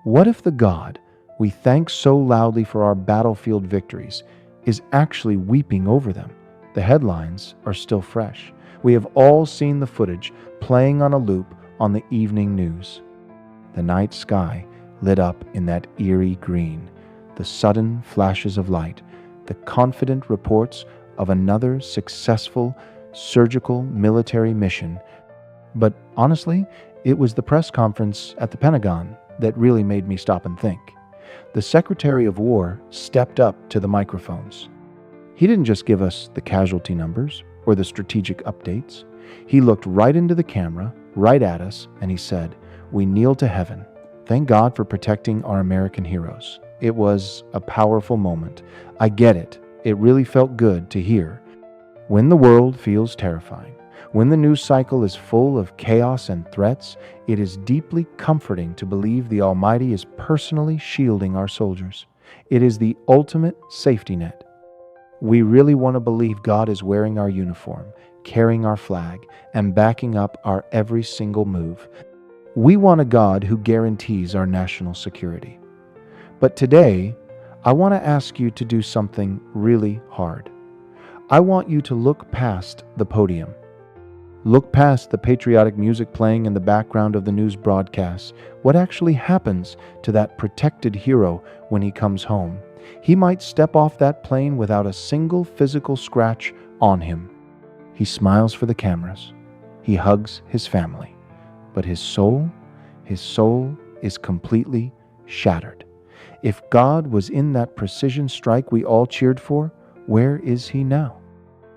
What if the God we thank so loudly for our battlefield victories is actually weeping over them? The headlines are still fresh. We have all seen the footage playing on a loop on the evening news. The night sky lit up in that eerie green, the sudden flashes of light, the confident reports of another successful surgical military mission. But honestly, it was the press conference at the Pentagon that really made me stop and think. The Secretary of War stepped up to the microphones. He didn't just give us the casualty numbers or the strategic updates. He looked right into the camera, right at us, and he said, "We kneel to heaven. Thank God for protecting our American heroes." It was a powerful moment. I get it. It really felt good to hear. When the world feels terrifying, when the news cycle is full of chaos and threats, it is deeply comforting to believe the Almighty is personally shielding our soldiers. It is the ultimate safety net. We really want to believe God is wearing our uniform, carrying our flag, and backing up our every single move. We want a God who guarantees our national security. But today, I want to ask you to do something really hard. I want you to look past the podium. Look past the patriotic music playing in the background of the news broadcasts. What actually happens to that protected hero when he comes home? He might step off that plane without a single physical scratch on him. He smiles for the cameras. He hugs his family. But his soul is completely shattered. If God was in that precision strike we all cheered for, where is he now?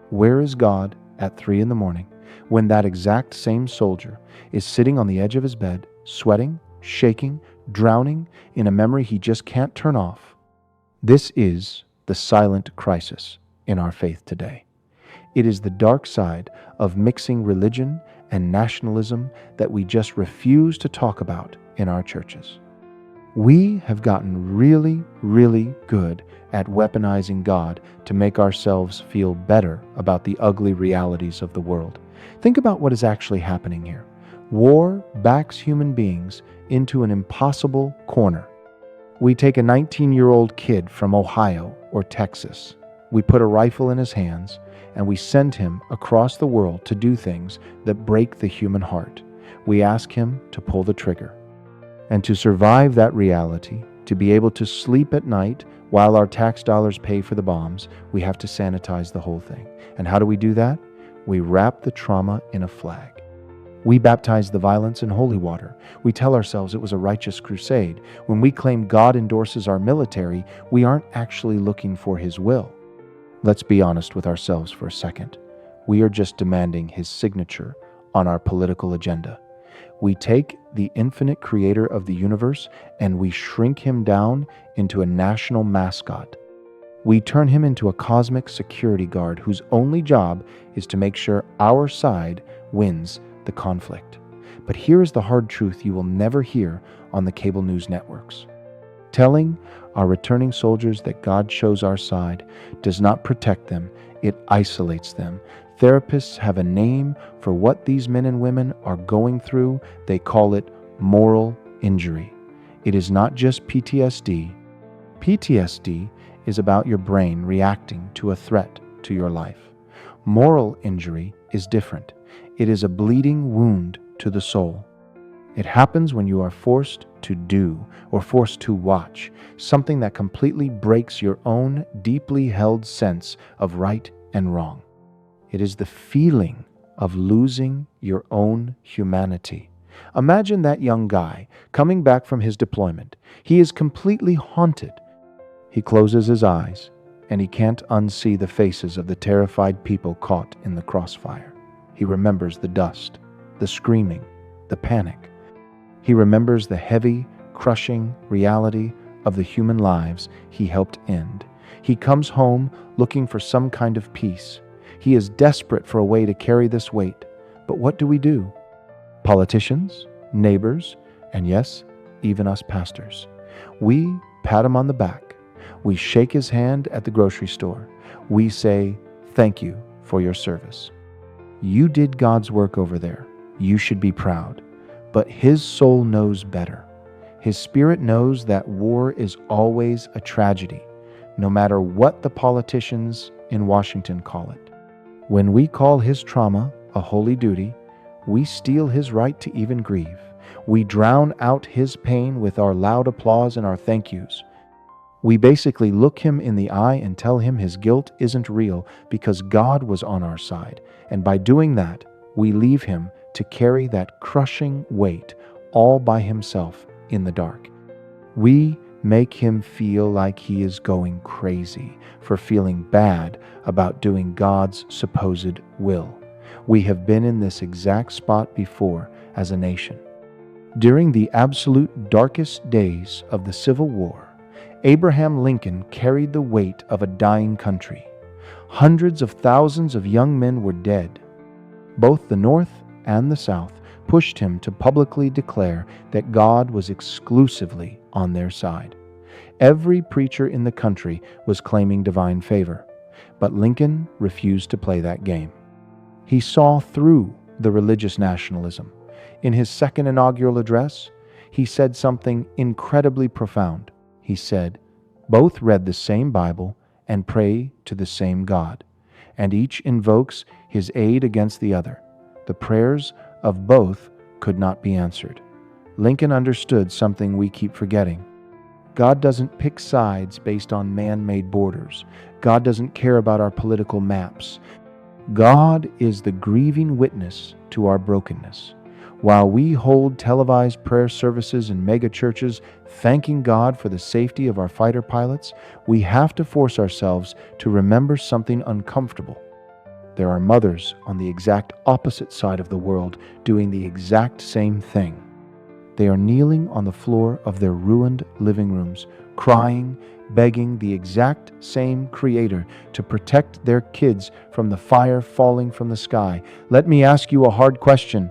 Where is God at 3 a.m, when that exact same soldier is sitting on the edge of his bed, sweating, shaking, drowning in a memory he just can't turn off? This is the silent crisis in our faith today. It is the dark side of mixing religion and nationalism that we just refuse to talk about in our churches. We have gotten really, really good at weaponizing God to make ourselves feel better about the ugly realities of the world. Think about what is actually happening here. War backs human beings into an impossible corner. We take a 19-year-old kid from Ohio or Texas. We put a rifle in his hands and we send him across the world to do things that break the human heart. We ask him to pull the trigger. And to survive that reality, to be able to sleep at night while our tax dollars pay for the bombs, we have to sanitize the whole thing. And how do we do that? We wrap the trauma in a flag. We baptize the violence in holy water. We tell ourselves it was a righteous crusade. When we claim God endorses our military, we aren't actually looking for his will. Let's be honest with ourselves for a second. We are just demanding his signature on our political agenda. We take the infinite creator of the universe and we shrink him down into a national mascot. We turn him into a cosmic security guard whose only job is to make sure our side wins the conflict. But here is the hard truth you will never hear on the cable news networks. Telling our returning soldiers that God chose our side does not protect them, it isolates them. Therapists have a name for what these men and women are going through. They call it moral injury. It is not just PTSD. PTSD is about your brain reacting to a threat to your life. Moral injury is different. It is a bleeding wound to the soul. It happens when you are forced to do or forced to watch something that completely breaks your own deeply held sense of right and wrong. It is the feeling of losing your own humanity. Imagine that young guy coming back from his deployment. He is completely haunted. He closes his eyes and he can't unsee the faces of the terrified people caught in the crossfire. He remembers the dust, the screaming, the panic. He remembers the heavy, crushing reality of the human lives he helped end. He comes home looking for some kind of peace. He is desperate for a way to carry this weight. But what do? Politicians, neighbors, and yes, even us pastors. We pat him on the back. We shake his hand at the grocery store. We say, "Thank you for your service. You did God's work over there. You should be proud." But his soul knows better. His spirit knows that war is always a tragedy, no matter what the politicians in Washington call it. When we call his trauma a holy duty, we steal his right to even grieve. We drown out his pain with our loud applause and our thank yous. We basically look him in the eye and tell him his guilt isn't real because God was on our side. And by doing that, we leave him to carry that crushing weight all by himself in the dark. We make him feel like he is going crazy for feeling bad about doing God's supposed will. We have been in this exact spot before as a nation. During the absolute darkest days of the Civil War, Abraham Lincoln carried the weight of a dying country. Hundreds of thousands of young men were dead. Both the North and the South pushed him to publicly declare that God was exclusively on their side. Every preacher in the country was claiming divine favor, but Lincoln refused to play that game. He saw through the religious nationalism. In his second inaugural address, he said something incredibly profound. He said, "Both read the same Bible and pray to the same God, and each invokes his aid against the other. The prayers of both could not be answered." Lincoln understood something we keep forgetting. God doesn't pick sides based on man-made borders. God doesn't care about our political maps. God is the grieving witness to our brokenness. While we hold televised prayer services in mega churches, thanking God for the safety of our fighter pilots, we have to force ourselves to remember something uncomfortable. There are mothers on the exact opposite side of the world doing the exact same thing. They are kneeling on the floor of their ruined living rooms, crying, begging the exact same Creator to protect their kids from the fire falling from the sky. Let me ask you a hard question.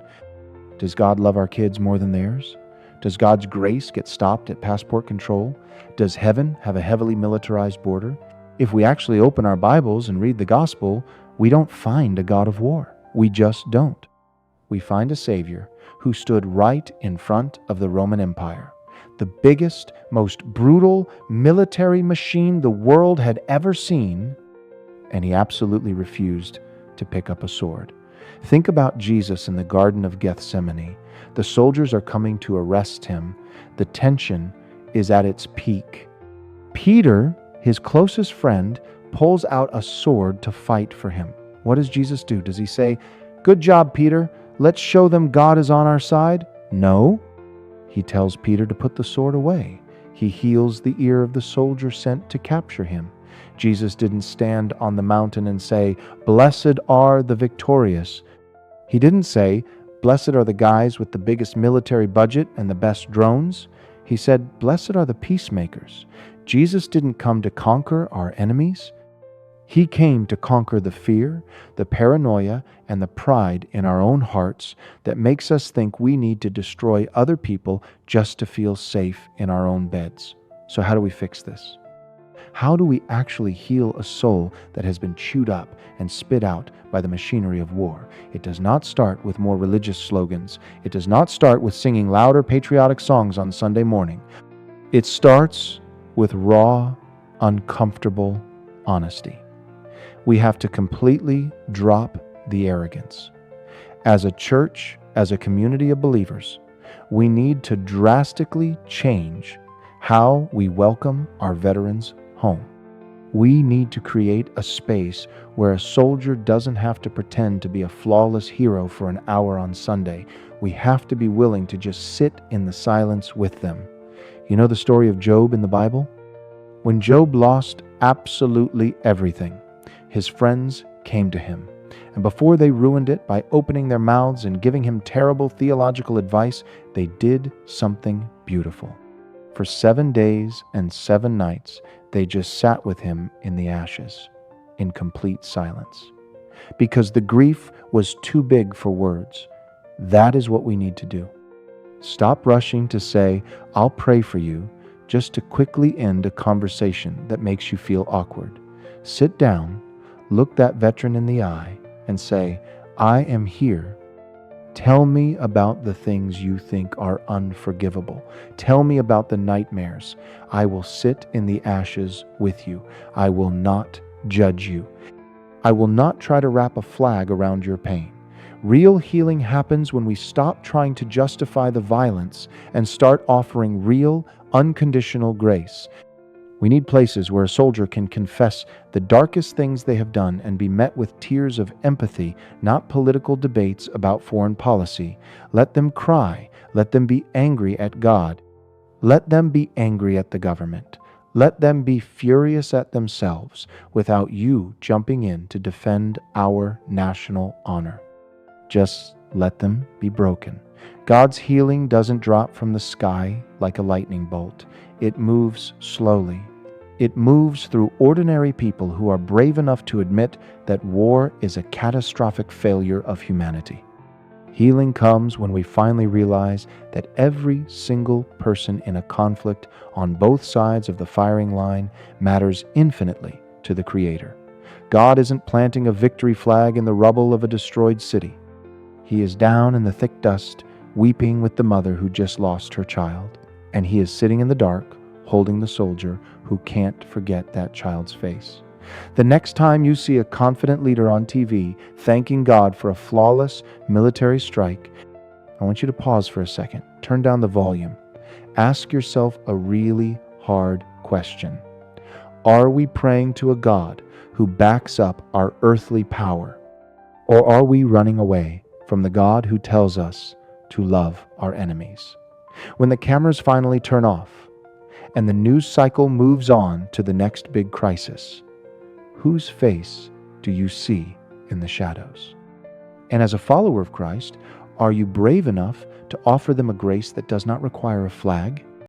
Does God love our kids more than theirs? Does God's grace get stopped at passport control? Does heaven have a heavily militarized border? If we actually open our Bibles and read the gospel, we don't find a God of war. We just don't. We find a Savior who stood right in front of the Roman Empire, the biggest, most brutal military machine the world had ever seen, and he absolutely refused to pick up a sword. Think about Jesus in the Garden of Gethsemane. The soldiers are coming to arrest him. The tension is at its peak. Peter, his closest friend, pulls out a sword to fight for him. What does Jesus do? Does he say, "Good job, Peter. Let's show them God is on our side"? No. He tells Peter to put the sword away. He heals the ear of the soldier sent to capture him. Jesus didn't stand on the mountain and say, "Blessed are the victorious." He didn't say, "Blessed are the guys with the biggest military budget and the best drones." He said, "Blessed are the peacemakers." Jesus didn't come to conquer our enemies. He came to conquer the fear, the paranoia, and the pride in our own hearts that makes us think we need to destroy other people just to feel safe in our own beds. So how do we fix this? How do we actually heal a soul that has been chewed up and spit out by the machinery of war? It does not start with more religious slogans. It does not start with singing louder patriotic songs on Sunday morning. It starts with raw, uncomfortable honesty. We have to completely drop the arrogance. As a church, as a community of believers, we need to drastically change how we welcome our veterans home. We need to create a space where a soldier doesn't have to pretend to be a flawless hero for an hour on Sunday. We have to be willing to just sit in the silence with them. You know the story of Job in the Bible? When Job lost absolutely everything, his friends came to him, and before they ruined it by opening their mouths and giving him terrible theological advice, they did something beautiful. For 7 days and 7 nights, they just sat with him in the ashes, in complete silence. Because the grief was too big for words. That is what we need to do. Stop rushing to say, "I'll pray for you," just to quickly end a conversation that makes you feel awkward. Sit down, look that veteran in the eye, and say, "I am here Tell me about the things you think are unforgivable. Tell me about the nightmares. I will sit in the ashes with you. I will not judge you. I will not try to wrap a flag around your pain. Real healing happens when we stop trying to justify the violence and start offering real, unconditional grace. We need places where a soldier can confess the darkest things they have done and be met with tears of empathy, not political debates about foreign policy. Let them cry. Let them be angry at God. Let them be angry at the government. Let them be furious at themselves without you jumping in to defend our national honor. Just let them be broken. God's healing doesn't drop from the sky like a lightning bolt. It moves slowly. It moves through ordinary people who are brave enough to admit that war is a catastrophic failure of humanity. Healing comes when we finally realize that every single person in a conflict on both sides of the firing line matters infinitely to the Creator. God isn't planting a victory flag in the rubble of a destroyed city. He is down in the thick dust, weeping with the mother who just lost her child, and He is sitting in the dark, holding the soldier who can't forget that child's face. The next time you see a confident leader on TV thanking God for a flawless military strike, I want you to pause for a second, turn down the volume. Ask yourself a really hard question. Are we praying to a God who backs up our earthly power? Or are we running away from the God who tells us to love our enemies? When the cameras finally turn off and the news cycle moves on to the next big crisis, whose face do you see in the shadows? And as a follower of Christ, are you brave enough to offer them a grace that does not require a flag?